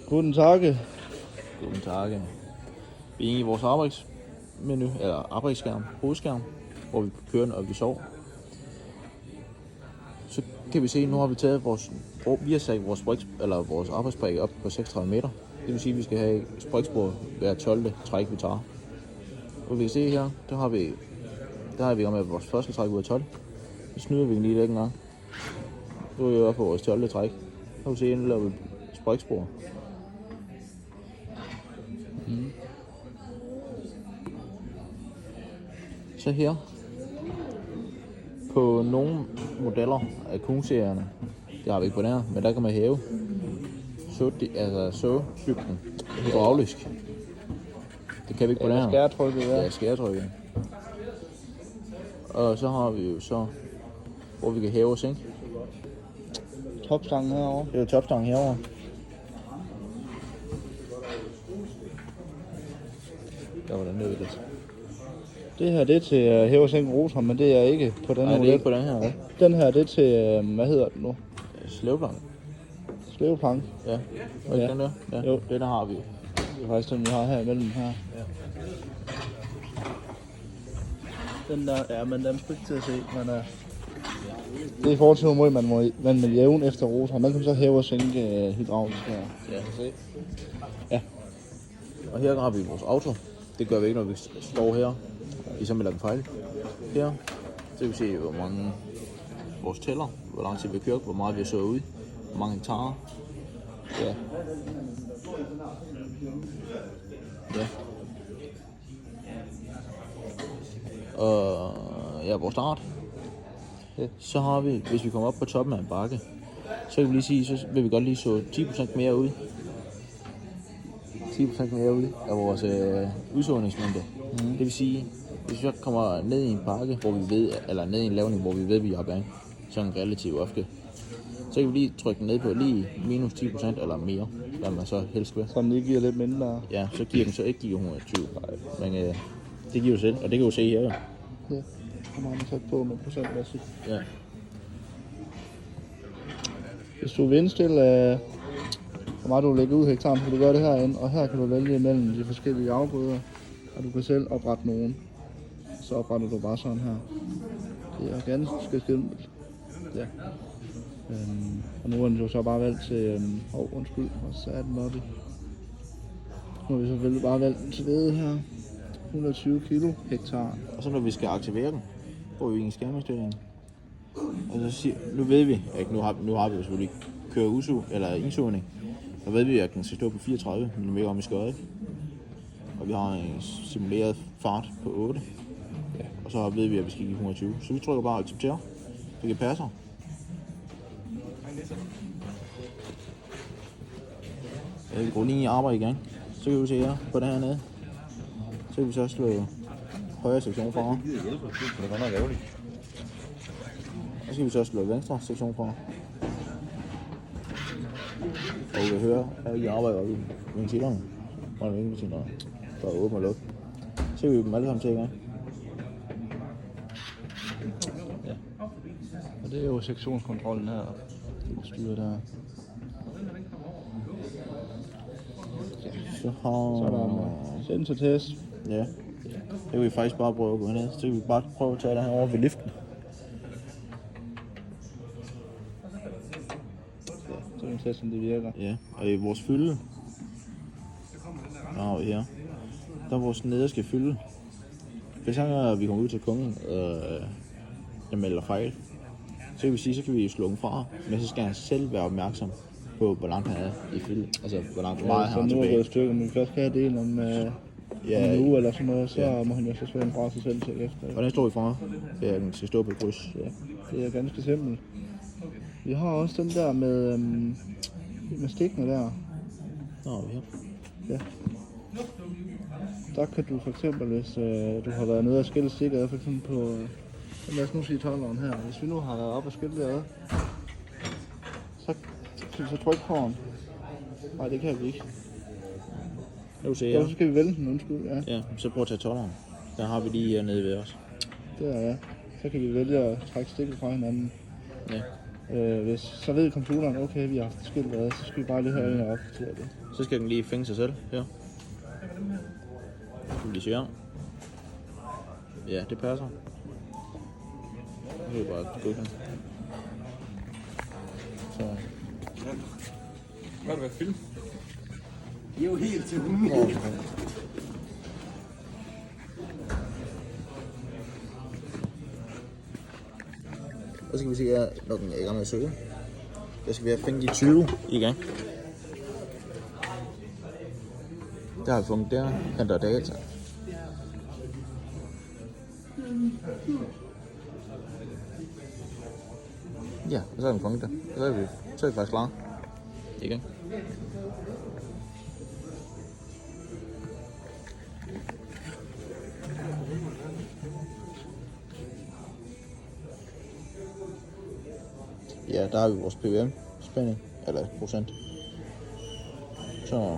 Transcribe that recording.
Guten Tag. Guten Tag. Vi er inde i vores arbejdsmenu, eller arbejdsskærm, hovedskærm, hvor vi kører, og vi sover. Så kan vi se, at nu har vi taget vi har sat vores arbejdsbrække op på 36 meter. Det vil sige, at vi skal have sprækspor hver 12. træk, vi tager. Og vi kan se her, der har vi om at vores første træk ud af 12. Så snyder vi lige lidt en gang. Nu er vi oppe på vores 12. træk. Så kan vi se, at nu laver vi sprækspor. Så her, på nogle modeller af Kuhn-serierne, det har vi ikke på den her, men der kan man hæve sådybden hydraulisk. Det kan vi ikke på den her. Skæretrykket, ja. Ja, skæretrykket. Og så har vi jo så, hvor vi kan hæve og sænke. Topstangen herovre. Det er jo topstangen herovre. Der var der nede lidt. Det her det er til hæve og sænke rotor, men det er ikke på den her. Nej, det er ikke på den her. Ja. Den her det er til, hvad hedder det nu? Slæveplank. Slæveplank. Ja. Og Ja. den der? Ja, Jo. den der har vi jo. Det er faktisk den, vi har her imellem her. Ja. Den der, ja, men den er sgu ikke til at se, men det er i forhold til, hvor meget man vil jævne efter rotor. Man kan så hæve og sænke hydraulisk her. Ja, se. Ja. Og her har vi vores auto. Det gør vi ikke, når vi står her. Ligesom vi lader en fejl. Her, så kan vi se, hvor mange vores tæller, hvor lang tid vi kører, hvor meget vi har så ud, hvor mange hektarer. Ja. Ja. Og ja, vores start. Ja. Så har vi, hvis vi kommer op på toppen af en bakke, så kan vi lige sige, så vil vi godt lige så 10% mere ud. 10% mere ud af vores udsåningsmængde. Det vil sige, hvis vi kommer ned i en bakke, hvor vi ved, eller ned i en lavning, hvor vi ved, vi er oppe af, sådan relativt ofte, så kan vi lige trykke den ned på lige minus 10% eller mere, hvad man så helst vil. Så den lige giver lidt mindre. Ja, så giver den så ikke 120. Men det giver jo selv, og det kan du se her jo. Ja, så har man sat på med procentmæssigt. Ja. Hvis du vil indstille, hvor meget du vil lægge ud i hektaren, så kan du gøre det herinde, og her kan du vælge imellem de forskellige afgrøder, og du kan selv oprette nogen. Så opretter du bare sådan her. Det er ganske simpelt. Ja. Og nu er den jo så bare valgt til, undskyld, og så er den oppe i. Nu har vi selvfølgelig bare valgt den til hvede her. 120 kilo hektar. Og så når vi skal aktivere den, får vi en skærmindstilling. Og så siger, nu ved vi, at nu har vi jo selvfølgelig køre eller indsugning. Så ved vi, at den skal stå på 34 mm om i skøjet. Og vi har en simuleret fart på 8. Ja. Og så ved vi, at vi skal give 120. Så vi trykker bare acceptere. Det kan passe. Jeg vil gå lige i arbejde igen. Så kan vi se her på den her nede. Så kan vi så slå højre sektion fra. Det er godt nok ærgerligt. Så skal vi så slå venstre sektion fra. Og vi kan høre, at vi arbejder oppe i ventilerne. Og der er ikke ventiler, der er åben og lukket. Så kan vi dem alle sammen til i gang. Ja. Og det er jo sektionskontrollen her. Det styrer der. Så er der sensortest. Ja. Det kan vi faktisk bare prøve at gå ned. Så kan vi bare prøve at tage det her over ved liften. Så kan vi se, om det virker. Ja, og i vores fylde, der har vi her, der er vores nederste fylde. Hvis vi kommer ud til kunden, der melder fejl, så kan vi sige, så kan vi slå den fra, men så skal han selv være opmærksom på, hvor langt han er i fylde. Altså, hvor langt meget han har tilbage. Så nu er det et stykke, men vi først skal have det om en uge eller sådan noget, så må han jo så svende fra sig selv til efter. Hvordan står vi fra? Det er, at den skal stå på kryds. Ja, det er ganske simpelt. Vi har også den der med stikkene der. Nå, vi her. Ja. Der kan du for eksempel, hvis du har været nede og skille stikker, for eksempel på, lad os nu sige 12'eren her. Hvis vi nu har været op og skille derude, så kan vi så trykke på den. Nej, det kan vi ikke. Nu ser jeg. Så skal vi vælge den, undskyld. Ja. Ja, så prøv at tage 12'eren. Der har vi lige nede ved os. Der, ja. Så kan vi vælge at trække stikket fra hinanden. Ja. Så ved computeren, okay, vi har haft skilt hvad, så skal vi bare lige have ind og opdatere det. Så skal den lige finde sig selv her. Så vil lige se her. Ja, det passer. Så vil jeg bare godkende. Så. Hvad er det med film? I er jo helt til hunden. Så skal vi se her, når den er i gang med at søge. Der skal vi have fundet de 20 i gang. Der har vi fundet der, henter data. Ja, og så har den fundet det. Så er vi faktisk klar. Igen. Ja, der har vi vores PVM spænding, eller procent. Så